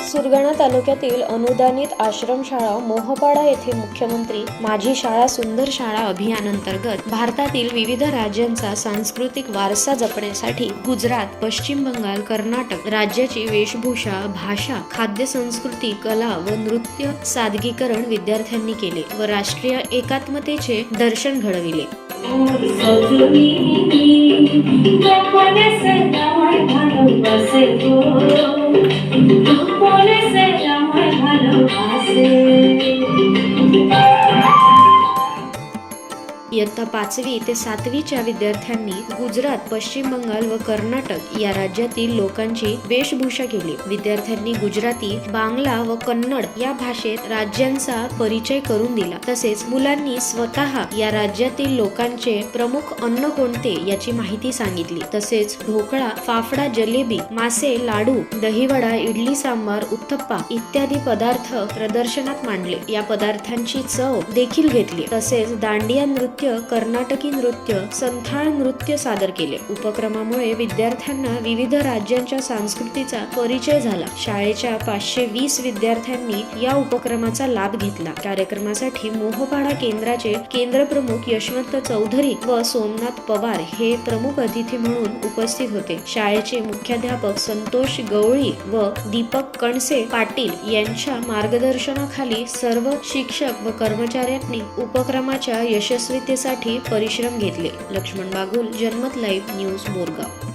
सुरगाणा तालुक्यातील अनुदानित आश्रमशाळा मोहपाडा येथे मुख्यमंत्री माझी शाळा सुंदर शाळा अभियानांतर्गत भारतातील विविध राज्यांचा सांस्कृतिक वारसा जपण्यासाठी गुजरात, पश्चिम बंगाल, कर्नाटक राज्याची वेशभूषा, भाषा, खाद्य संस्कृती, कला व नृत्य सादगीकरण विद्यार्थ्यांनी केले व राष्ट्रीय एकात्मतेचे दर्शन घडविले। इयत्ता 5वी ते 7वीच्या विद्यार्थ्यांनी गुजरात, पश्चिम बंगाल व कर्नाटक या राज्यातील लोकांची वेशभूषा केली। विद्यार्थ्यांनी गुजराती, बांगला व कन्नड या भाषेत राज्यांचा परिचय करून दिला। तसेच मुलांनी स्वतः या राज्यातील लोकांचे प्रमुख अन्न कोणते याची माहिती सांगितली। तसेच ढोकळा, फाफडा, जलेबी, मासे, लाडू, दहीवडा, इडली सांबार, उत्तप्पा इत्यादी पदार्थ प्रदर्शनात मांडले। या पदार्थांची चव देखील घेतली। तसेच दांडिया नृत्य, कर्नाटकी नृत्य, संथाळ नृत्य सादर केले। उपक्रमामुळे विद्यार्थ्यांना विविध राज्यांच्या संस्कृतीचा परिचय झाला। शाळेच्या 520 विद्यार्थ्यांनी या उपक्रमाचा लाभ घेतला। कार्यक्रमासाठी मोहपाडा केंद्राचे केंद्रप्रमुख यशवंत चौधरी व सोमनाथ पवार हे प्रमुख अतिथी म्हणून उपस्थित होते। शाळेचे मुख्याध्यापक संतोष गवळी व दीपक कणसे पाटील यांच्या मार्गदर्शनाखाली सर्व शिक्षक व कर्मचाऱ्यांनी उपक्रमाच्या यशस्वीतेसाठी परिश्रम घेतले। लक्ष्मण बागुल, जनमत लाईव्ह न्यूज, बोरगाव।